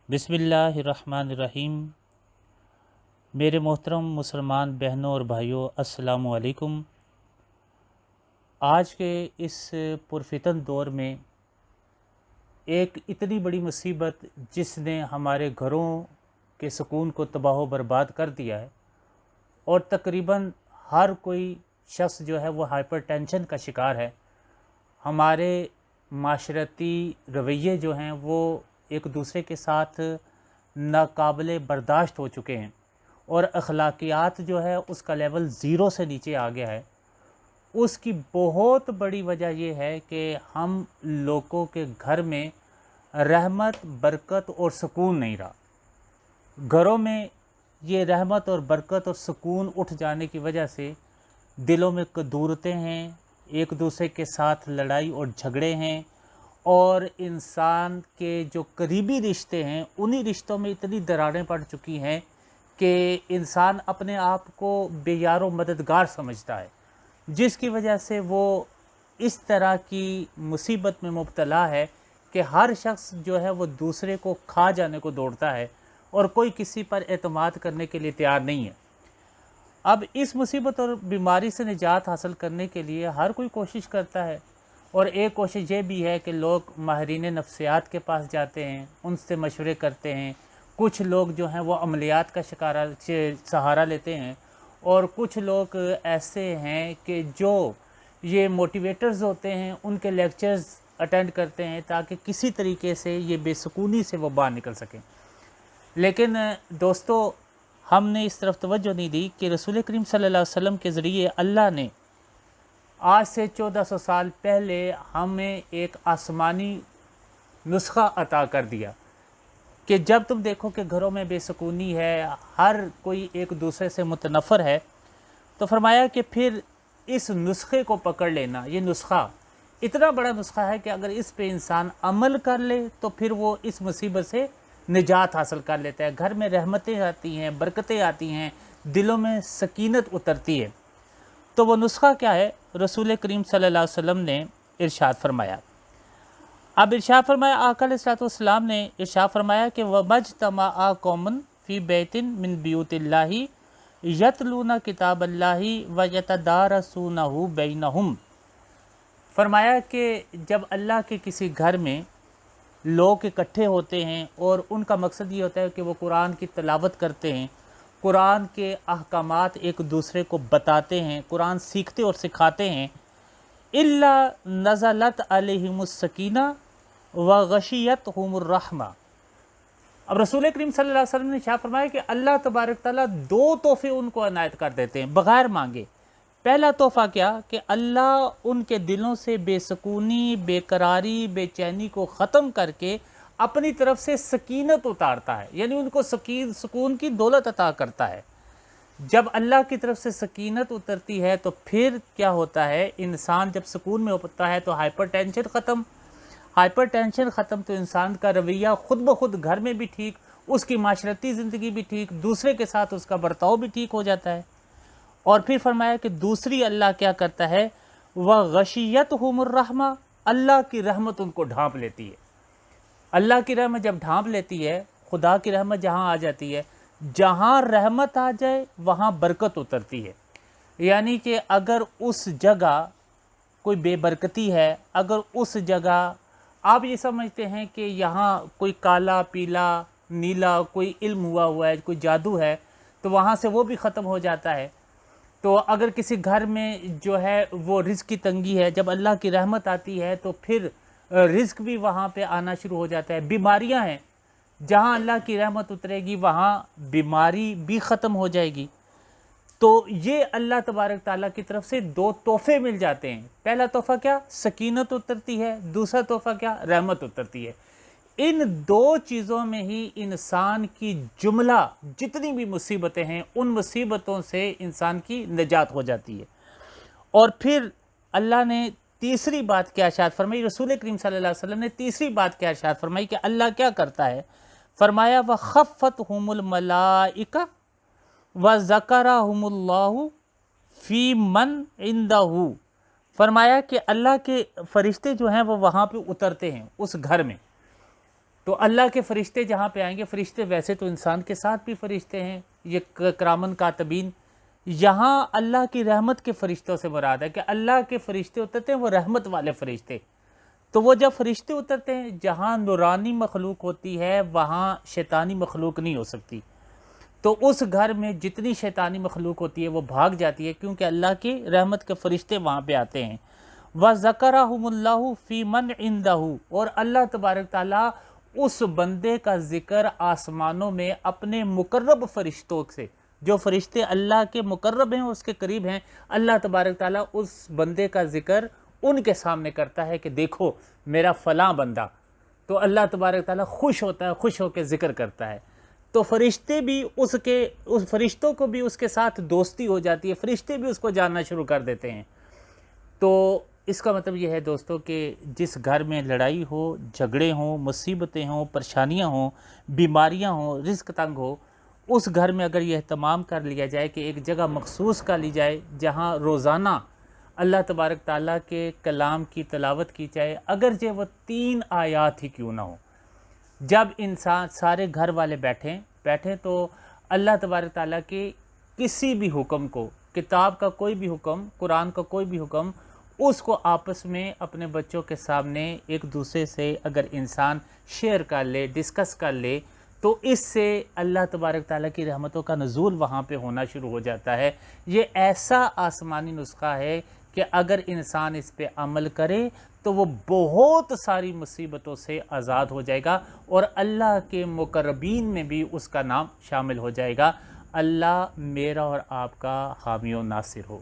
बिस्मिल्लाहिर्रहमानिर्रहीम। मेरे मोहतरम मुसलमान बहनों और भाइयों, अस्सलामु अलैकुम। आज के इस पुरफितन दौर में एक इतनी बड़ी मुसीबत जिसने हमारे घरों के सुकून को तबाह व बर्बाद कर दिया है और तकरीबन हर कोई शख्स जो है वो हाइपरटेंशन का शिकार है। हमारे माशरती रवैये जो हैं वो एक दूसरे के साथ नाकाबिले बर्दाश्त हो चुके हैं और अखलाकियात जो है उसका लेवल ज़ीरो से नीचे आ गया है। उसकी बहुत बड़ी वजह यह है कि हम लोगों के घर में रहमत, बरकत और सुकून नहीं रहा। घरों में ये रहमत और बरकत और सुकून उठ जाने की वजह से दिलों में कदूरतें हैं, एक दूसरे के साथ लड़ाई और झगड़े हैं और इंसान के जो करीबी रिश्ते हैं उन्हीं रिश्तों में इतनी दरारें पड़ चुकी हैं कि इंसान अपने आप को बेयारो मददगार समझता है, जिसकी वजह से वो इस तरह की मुसीबत में मुब्तला है कि हर शख्स जो है वो दूसरे को खा जाने को दौड़ता है और कोई किसी पर एतमाद करने के लिए तैयार नहीं है। अब इस मुसीबत और बीमारी से निजात हासिल करने के लिए हर कोई कोशिश करता है और एक कोशिश ये भी है कि लोग माहिरीन नफ्सियात के पास जाते हैं, उनसे मशवरे करते हैं। कुछ लोग जो हैं वो अमलियात का सहारा लेते हैं और कुछ लोग ऐसे हैं कि जो ये मोटिवेटर्स होते हैं उनके लेक्चर्स अटेंड करते हैं ताकि किसी तरीके से ये बेसुकूनी से वो बाहर निकल सकें। लेकिन दोस्तों, हमने इस तरफ तवज्जो नहीं दी कि रसूल करीम सल्लल्लाहु अलैहि वसल्लम के ज़रिए अल्लाह ने आज से 1400 साल पहले हमें एक आसमानी नुस्खा अता कर दिया कि जब तुम देखो कि घरों में बेसुकूनी है, हर कोई एक दूसरे से मुतनफ़र है, तो फरमाया कि फिर इस नुस्खे को पकड़ लेना। ये नुस्खा इतना बड़ा नुस्खा है कि अगर इस पे इंसान अमल कर ले तो फिर वो इस मुसीबत से निजात हासिल कर लेता है। घर में रहमतें आती हैं, बरकतें आती हैं, दिलों में सकीनत उतरती है। तो वो नुस्खा क्या है? रसूल करीम सल्लल्लाहु अलैहि वसल्लम ने इरशाद फरमाया। अब इरशाद फरमाया, आका अलैहिस्सलाम ने इरशाद फरमाया कि वमज्तमा कौमन फ़ी बैतिन मिन बियूतिल्लाहि यतलूना किताबल्लाहि व यतदारसूनहु बैनहुम। फरमाया कि जब अल्लाह के किसी घर में लोग इकट्ठे होते हैं और उनका मकसद ये होता है कि वो कुरान की तिलावत करते हैं, कुरान के अहकामात एक दूसरे को बताते हैं, कुरान सीखते और सिखाते हैं, इल्ला नज़लत अलैहिमुस सकीना व गशियतहुमुर रहमा। अब रसूल करीम सल्लल्लाहु अलैहि वसल्लम ने शाह फरमाया कि अल्लाह तबारक ताला दो तोहफ़े उनको इनायत कर देते हैं बग़ैर मांगे। पहला तोहफ़ा क्या कि अल्लाह उनके दिलों से बेसुकूनी, बेकरारी, बेचैनी को ख़त्म करके अपनी तरफ से सकीनत उतारता है, यानी उनको सुकून की दौलत अता करता है। जब अल्लाह की तरफ से सकीनत उतरती है तो फिर क्या होता है, इंसान जब सुकून में होता है तो हाइपरटेंशन ख़त्म। हाइपरटेंशन ख़त्म तो इंसान का रवैया खुद ब खुद घर में भी ठीक, उसकी माशरती ज़िंदगी भी ठीक, दूसरे के साथ उसका बर्ताव भी ठीक हो जाता है। और फिर फरमाया कि दूसरी अल्लाह क्या करता है, वह गशियतहुमुर रहमा, अल्लाह की रहमत उनको ढांप लेती है। अल्लाह की रहमत जब ढांप लेती है, खुदा की रहमत जहाँ आ जाती है, जहाँ रहमत आ जाए वहाँ बरकत उतरती है। यानी कि अगर उस जगह कोई बेबरकती है, अगर उस जगह आप ये समझते हैं कि यहाँ कोई काला पीला नीला कोई इल्म हुआ है, कोई जादू है, तो वहाँ से वो भी ख़त्म हो जाता है। तो अगर किसी घर में जो है वो रिज़्क की तंगी है, जब अल्लाह की रहमत आती है तो फिर रिज़्क भी वहाँ पे आना शुरू हो जाता है। बीमारियाँ हैं, जहाँ अल्लाह की रहमत उतरेगी वहाँ बीमारी भी ख़त्म हो जाएगी। तो ये अल्लाह तबारक ताला की तरफ से दो तोहफ़े मिल जाते हैं। पहला तोहफ़ा क्या? सकीनत उतरती है। दूसरा तोहफ़ा क्या? रहमत उतरती है। इन दो चीज़ों में ही इंसान की जुमला जितनी भी मुसीबतें हैं उन मुसीबतों से इंसान की निजात हो जाती है। और फिर अल्लाह ने तीसरी बात क्या इरशाद फरमाई, रसूल करीम सल्लल्लाहु अलैहि वसल्लम ने तीसरी बात क्या इरशाद फरमाई कि अल्लाह क्या करता है? फरमाया व खफ़्फ़तहुमुल मलाइका व ज़करहुमुल्लाहु फ़ी मन इंदहु। फरमाया कि अल्लाह के फरिश्ते जो हैं वो वहाँ पे उतरते हैं उस घर में, تو اللہ کے فرشتے جہاں پہ آئیں گے، فرشتے ویسے تو انسان کے ساتھ بھی فرشتے ہیں، یہ کرامن کاتبین، یہاں اللہ کی رحمت کے فرشتوں سے مراد ہے کہ اللہ کے فرشتے اترتے ہیں وہ رحمت والے فرشتے۔ تو وہ جب فرشتے اترتے ہیں، جہاں نورانی مخلوق ہوتی ہے وہاں شیطانی مخلوق نہیں ہو سکتی، تو اس گھر میں جتنی شیطانی مخلوق ہوتی ہے وہ بھاگ جاتی ہے، کیونکہ اللہ کی رحمت کے فرشتے وہاں پہ آتے ہیں۔ وَذَكَرَهُمُ اللَّهُ فِي مَنْ عِنْدَهُ، اور اللہ تبارک تعالیٰ اس بندے کا ذکر آسمانوں میں اپنے مقرب فرشتوں سے، جو فرشتے اللہ کے مقرب ہیں، اس کے قریب ہیں، اللہ تبارک تعالیٰ اس بندے کا ذکر ان کے سامنے کرتا ہے کہ دیکھو میرا فلاں بندہ، تو اللہ تبارک تعالیٰ خوش ہوتا ہے، خوش ہو کے ذکر کرتا ہے۔ تو فرشتے بھی اس فرشتوں کو بھی اس کے ساتھ دوستی ہو جاتی ہے، فرشتے بھی اس کو جاننا شروع کر دیتے ہیں۔ تو اس کا مطلب یہ ہے دوستو کہ جس گھر میں لڑائی ہو، جھگڑے ہوں، مصیبتیں ہوں، پریشانیاں ہوں، بیماریاں ہوں، رزق تنگ ہو، اس گھر میں اگر یہ اہتمام کر لیا جائے کہ ایک جگہ مخصوص کر لی جائے جہاں روزانہ اللہ تبارک تعالیٰ کے کلام کی تلاوت کی جائے، اگرچہ وہ 3 آیات ہی کیوں نہ ہو، جب انسان سارے گھر والے بیٹھیں تو اللہ تبارک تعالیٰ کے کسی بھی حکم کو، کتاب کا کوئی بھی حکم، قرآن کا کوئی بھی حکم، اس کو آپس میں اپنے بچوں کے سامنے ایک دوسرے سے اگر انسان شیئر کر لے، ڈسکس کر لے، تو اس سے اللہ تبارک تعالیٰ کی رحمتوں کا نزول وہاں پہ ہونا شروع ہو جاتا ہے۔ یہ ایسا آسمانی نسخہ ہے کہ اگر انسان اس پہ عمل کرے تو وہ بہت ساری مصیبتوں سے آزاد ہو جائے گا، اور اللہ کے مقربین میں بھی اس کا نام شامل ہو جائے گا۔ اللہ میرا اور آپ کا حامی و ناصر ہو۔